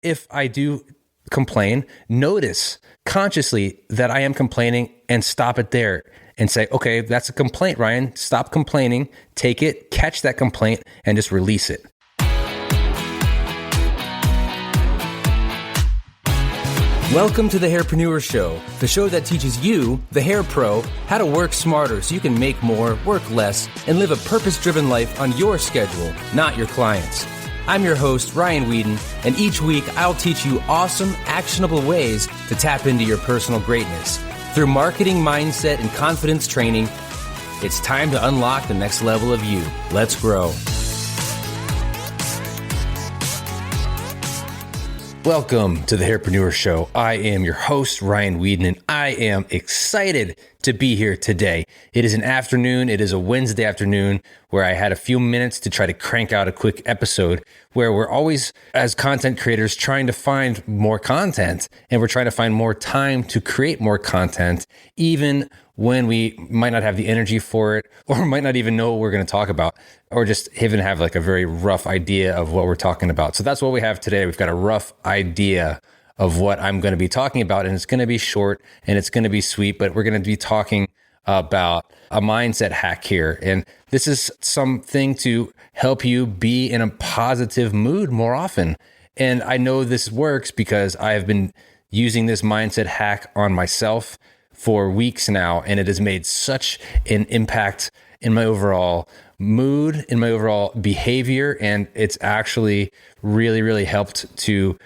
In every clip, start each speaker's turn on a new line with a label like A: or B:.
A: if I do complain, notice consciously that I am complaining and stop it there and say, okay, that's a complaint, Ryan. Stop complaining, take it, catch that complaint, and just release it. Welcome to the Hairpreneur Show, the show that teaches you, the hair pro, how to work smarter so you can make more, work less, and live a purpose-driven life on your schedule, not your clients'. I'm your host, Ryan Weeden, and each week I'll teach you awesome, actionable ways to tap into your personal greatness. Through marketing, mindset, and confidence training, it's time to unlock the next level of you. Let's grow. Welcome to the Hairpreneur Show. I am your host, Ryan Weeden, and I am excited to be here today. It is an afternoon. It is a Wednesday afternoon where I had a few minutes to try to crank out a quick episode where we're always, as content creators, trying to find more content, and we're trying to find more time to create more content, even when we might not have the energy for it, or might not even know what we're going to talk about, or just even have like a very rough idea of what we're talking about. So that's what we have today. We've got a rough idea of what I'm going to be talking about, and it's going to be short and it's going to be sweet, but we're going to be talking about a mindset hack here. And this is something to help you be in a positive mood more often. And I know this works because I have been using this mindset hack on myself for weeks now, and it has made such an impact in my overall mood, in my overall behavior, and it's actually really, really helped to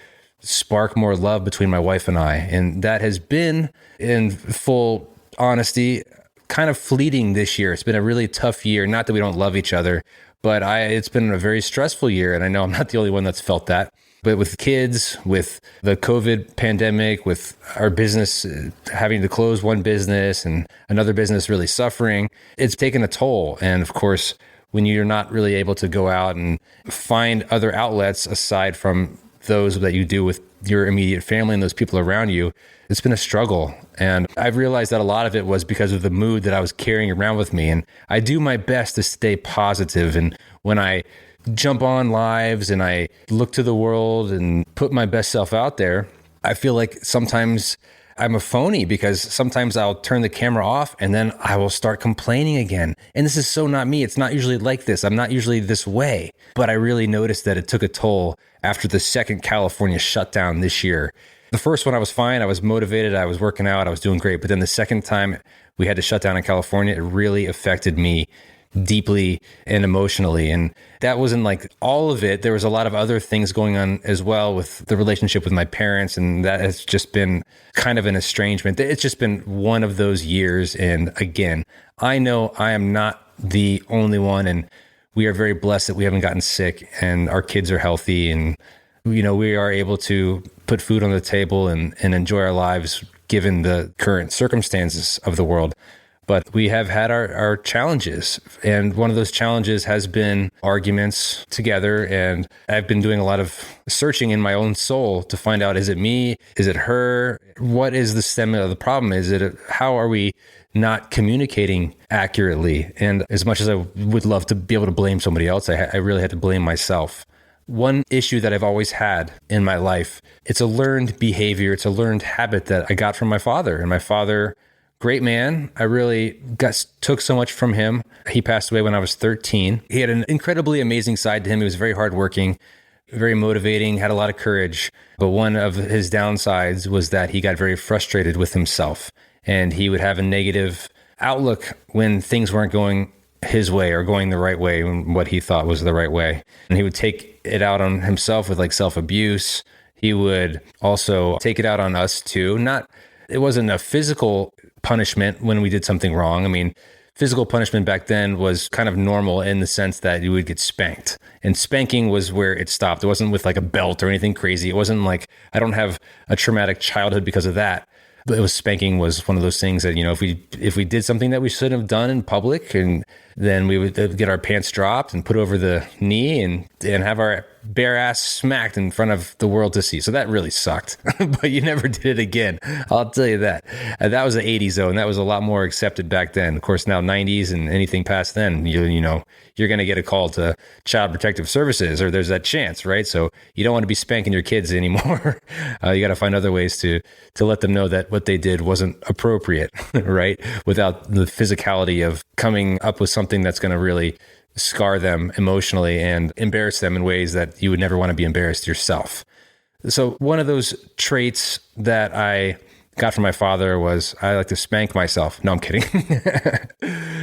A: spark more love between my wife and I. And that has been, in full honesty, kind of fleeting this year. It's been a really tough year. Not that we don't love each other, but it's been a very stressful year, and I know I'm not the only one that's felt that. But with kids, with the COVID pandemic, with our business having to close one business and another business really suffering, it's taken a toll. And of course, when you're not really able to go out and find other outlets aside from those that you do with your immediate family and those people around you, it's been a struggle. And I've realized that a lot of it was because of the mood that I was carrying around with me. And I do my best to stay positive. And when I jump on lives and I look to the world and put my best self out there, I feel like sometimes I'm a phony because sometimes I'll turn the camera off and then I will start complaining again. And this is so not me. It's not usually like this. I'm not usually this way. But I really noticed that it took a toll after the second California shutdown this year. The first one I was fine. I was motivated. I was working out. I was doing great. But then the second time we had to shut down in California, it really affected me deeply and emotionally. And that wasn't like all of it. There was a lot of other things going on as well with the relationship with my parents. And that has just been kind of an estrangement. It's just been one of those years. And again, I know I am not the only one. And we are very blessed that we haven't gotten sick and our kids are healthy. And, you know, we are able to put food on the table and enjoy our lives given the current circumstances of the world. But we have had our challenges, and one of those challenges has been arguments together, and I've been doing a lot of searching in my own soul to find out, is it me? Is it her? What is the stem of the problem? How are we not communicating accurately? And as much as I would love to be able to blame somebody else, I really had to blame myself. One issue that I've always had in my life, it's a learned behavior, it's a learned habit that I got from my father. And my father, great man. I really took so much from him. He passed away when I was 13. He had an incredibly amazing side to him. He was very hardworking, very motivating, had a lot of courage. But one of his downsides was that he got very frustrated with himself. And he would have a negative outlook when things weren't going his way or going the right way, what he thought was the right way. And he would take it out on himself with like self-abuse. He would also take it out on us too. It wasn't a physical punishment when we did something wrong. I mean, physical punishment back then was kind of normal in the sense that you would get spanked, and spanking was where it stopped. It wasn't with like a belt or anything crazy. It wasn't like, I don't have a traumatic childhood because of that. But spanking was one of those things that, you know, if we did something that we shouldn't have done in public, and then we would get our pants dropped and put over the knee and have our bare ass smacked in front of the world to see. So that really sucked, but you never did it again. I'll tell you that. That was the 80s though, and that was a lot more accepted back then. Of course, now 90s and anything past then, you know, you're going to get a call to Child Protective Services, or there's that chance, right? So you don't want to be spanking your kids anymore. You got to find other ways to let them know that what they did wasn't appropriate, right? Without the physicality of coming up with something that's going to really scar them emotionally and embarrass them in ways that you would never want to be embarrassed yourself. So one of those traits that I got from my father was I like to spank myself. No, I'm kidding.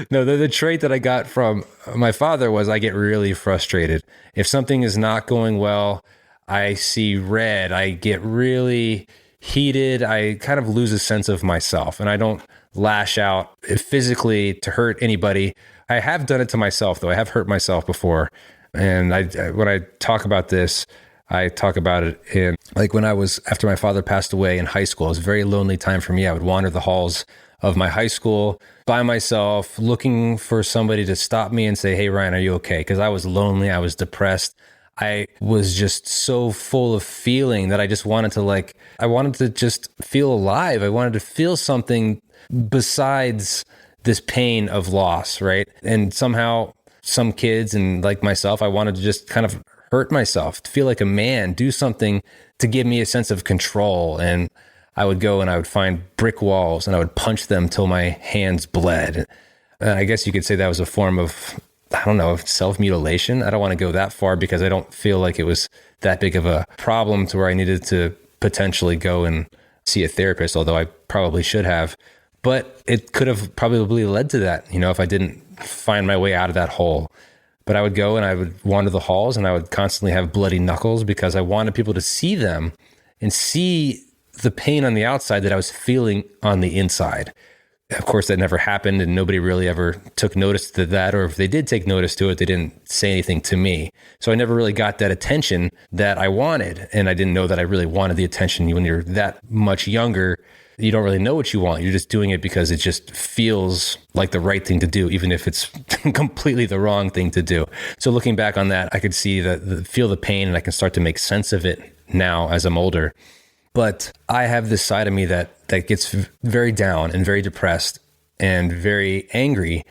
A: No, the trait that I got from my father was I get really frustrated. If something is not going well, I see red. I get really heated. I kind of lose a sense of myself, and I don't lash out physically to hurt anybody. I have done it to myself, though. I have hurt myself before. And when I talk about this, I talk about it in, like, when I was, after my father passed away in high school, it was a very lonely time for me. I would wander the halls of my high school by myself, looking for somebody to stop me and say, "Hey, Ryan, are you okay?" Because I was lonely. I was depressed. I was just so full of feeling that I just wanted to, I wanted to just feel alive. I wanted to feel something besides this pain of loss, right? And somehow some kids, and like myself, I wanted to just kind of hurt myself, to feel like a man, do something to give me a sense of control. And I would go and I would find brick walls and I would punch them till my hands bled. I guess you could say that was a form of, I don't know, self-mutilation. I don't want to go that far because I don't feel like it was that big of a problem to where I needed to potentially go and see a therapist, although I probably should have. But it could have probably led to that, you know, if I didn't find my way out of that hole. But I would go and I would wander the halls and I would constantly have bloody knuckles because I wanted people to see them and see the pain on the outside that I was feeling on the inside. Of course, that never happened and nobody really ever took notice to that. Or if they did take notice to it, they didn't say anything to me. So I never really got that attention that I wanted. And I didn't know that I really wanted the attention. When you're that much younger, you don't really know what you want. You're just doing it because it just feels like the right thing to do, even if it's completely the wrong thing to do. So looking back on that, I could see feel the pain, and I can start to make sense of it now as I'm older. But I have this side of me that gets very down and very depressed and very angry.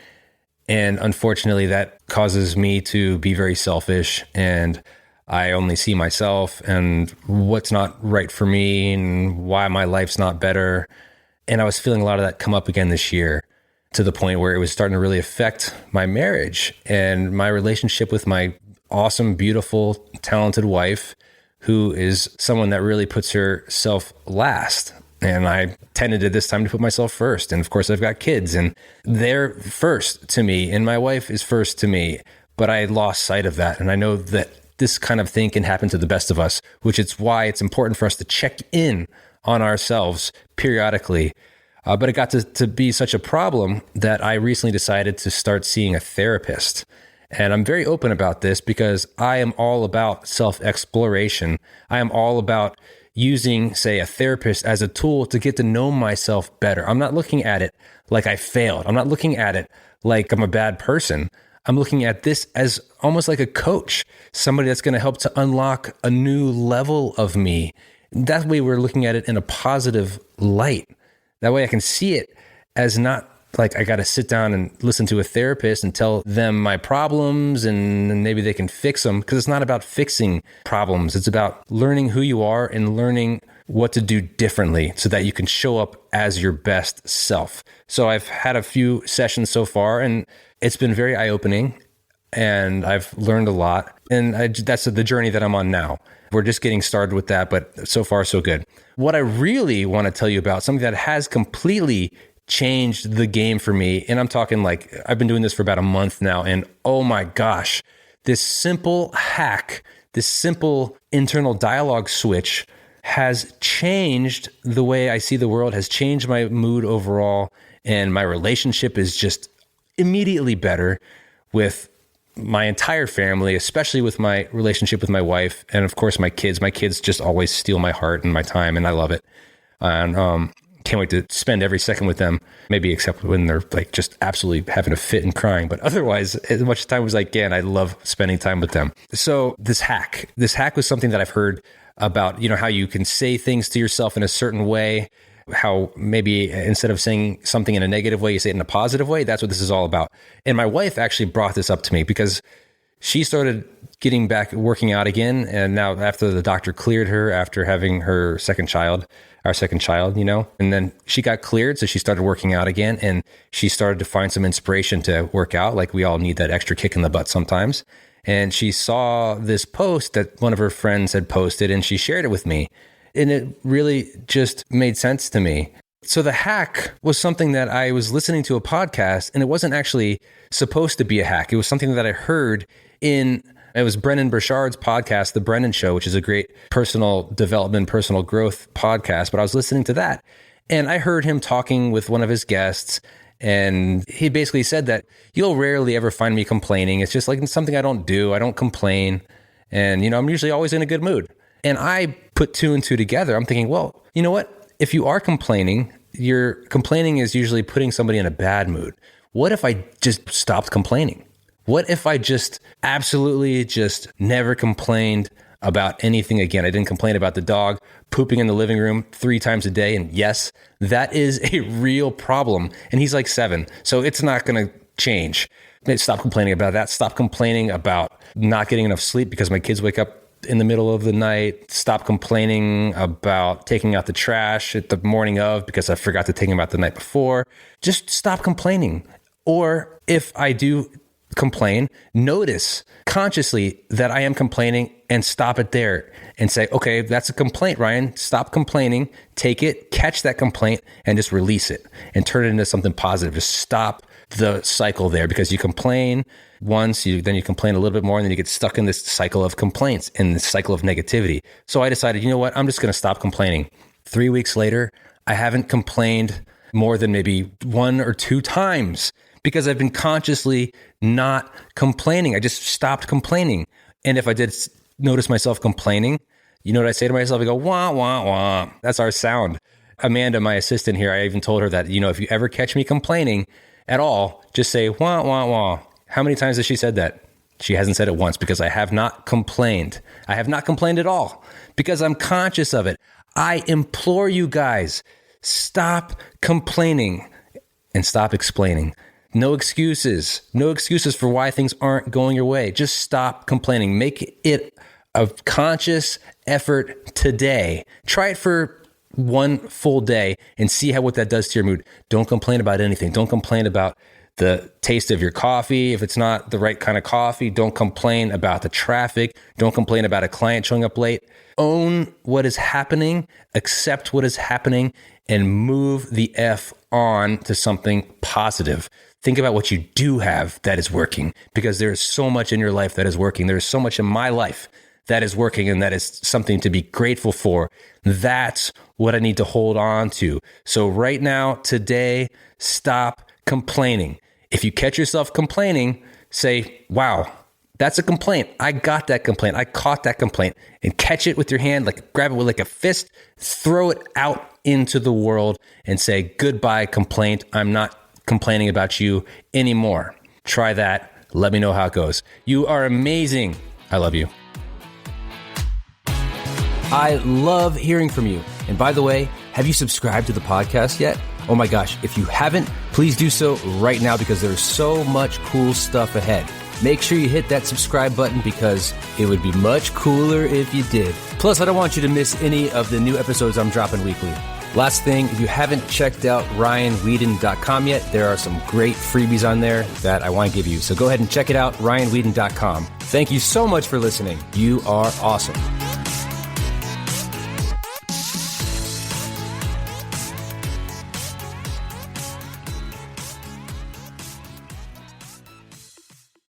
A: And unfortunately, that causes me to be very selfish, and I only see myself and what's not right for me and why my life's not better. And I was feeling a lot of that come up again this year, to the point where it was starting to really affect my marriage and my relationship with my awesome, beautiful, talented wife, who is someone that really puts herself last. And I tended to this time to put myself first. And of course, I've got kids and they're first to me and my wife is first to me. But I lost sight of that. And I know that this kind of thing can happen to the best of us, which is why it's important for us to check in on ourselves periodically. But it got to be such a problem that I recently decided to start seeing a therapist. And I'm very open about this because I am all about self-exploration. I am all about using, say, a therapist as a tool to get to know myself better. I'm not looking at it like I failed. I'm not looking at it like I'm a bad person. I'm looking at this as almost like a coach, somebody that's going to help to unlock a new level of me. That way we're looking at it in a positive light. That way I can see it as not like I got to sit down and listen to a therapist and tell them my problems and maybe they can fix them, because it's not about fixing problems. It's about learning who you are and learning what to do differently so that you can show up as your best self. So I've had a few sessions so far and it's been very eye-opening and I've learned a lot. And that's the journey that I'm on now. We're just getting started with that, but so far so good. What I really want to tell you about, something that has completely changed the game for me, and I'm talking like I've been doing this for about a month now, and oh my gosh, this simple hack, this simple internal dialogue switch has changed the way I see the world, has changed my mood overall, and my relationship is just immediately better with my entire family, especially with my relationship with my wife, and of course my kids. My kids just always steal my heart and my time, and I love it. And can't wait to spend every second with them, maybe except when they're like just absolutely having a fit and crying. But otherwise, as much time as I can, I love spending time with them. So this hack was something that I've heard about, how you can say things to yourself in a certain way, how maybe instead of saying something in a negative way, you say it in a positive way. That's what this is all about. And my wife actually brought this up to me because she started getting back working out again. And now after the doctor cleared her after having our second child, and then she got cleared. So she started working out again and she started to find some inspiration to work out. Like we all need that extra kick in the butt sometimes. And she saw this post that one of her friends had posted and she shared it with me. And it really just made sense to me. So the hack was something that I was listening to a podcast, and it wasn't actually supposed to be a hack. It was something that I heard it was Brendon Burchard's podcast, The Brendon Show, which is a great personal development, personal growth podcast. But I was listening to that and I heard him talking with one of his guests. And he basically said that you'll rarely ever find me complaining. It's just like something I don't do. I don't complain. And, I'm usually always in a good mood. And I put two and two together. I'm thinking, well, you know what? If you are complaining, your complaining is usually putting somebody in a bad mood. What if I just stopped complaining? What if I just absolutely just never complained about anything again? I didn't complain about the dog pooping in the living room 3 times a day. And yes, that is a real problem. And he's like 7. So it's not going to change. Stop complaining about that. Stop complaining about not getting enough sleep because my kids wake up in the middle of the night. Stop complaining about taking out the trash at the morning of because I forgot to take them out the night before. Just stop complaining. Or if I do complain, notice consciously that I am complaining and stop it there and say, okay, that's a complaint, Ryan. Stop complaining, take it, catch that complaint and just release it and turn it into something positive. Just stop the cycle there because you complain once, then you complain a little bit more and then you get stuck in this cycle of complaints and this cycle of negativity. So I decided, you know what? I'm just going to stop complaining. 3 weeks later, I haven't complained more than maybe 1 or 2 times because I've been consciously not complaining. I just stopped complaining. And if I did notice myself complaining, you know what I say to myself? I go, wah, wah, wah. That's our sound. Amanda, my assistant here, I even told her that, if you ever catch me complaining at all, just say, wah, wah, wah. How many times has she said that? She hasn't said it once because I have not complained. I have not complained at all because I'm conscious of it. I implore you guys, stop complaining and stop explaining. No excuses. No excuses for why things aren't going your way. Just stop complaining. Make it a conscious effort today. Try it for 1 full day and see what that does to your mood. Don't complain about anything. Don't complain about the taste of your coffee. If it's not the right kind of coffee, don't complain about the traffic. Don't complain about a client showing up late. Own what is happening, accept what is happening, and move the F on to something positive. Think about what you do have that is working because there is so much in your life that is working. There is so much in my life that is working and that is something to be grateful for. That's what I need to hold on to. So right now, today, stop complaining. If you catch yourself complaining, say, wow, that's a complaint. I got that complaint. I caught that complaint, and catch it with your hand, like grab it with like a fist, throw it out into the world and say, goodbye, complaint. I'm not complaining about you anymore. Try that. Let me know how it goes. You are amazing. I love you. I love hearing from you. And by the way, have you subscribed to the podcast yet? Oh my gosh, if you haven't, please do so right now because there's so much cool stuff ahead. Make sure you hit that subscribe button because it would be much cooler if you did. Plus, I don't want you to miss any of the new episodes I'm dropping weekly. Last thing, if you haven't checked out RyanWeeden.com yet, there are some great freebies on there that I want to give you. So go ahead and check it out, RyanWeeden.com. Thank you so much for listening. You are awesome.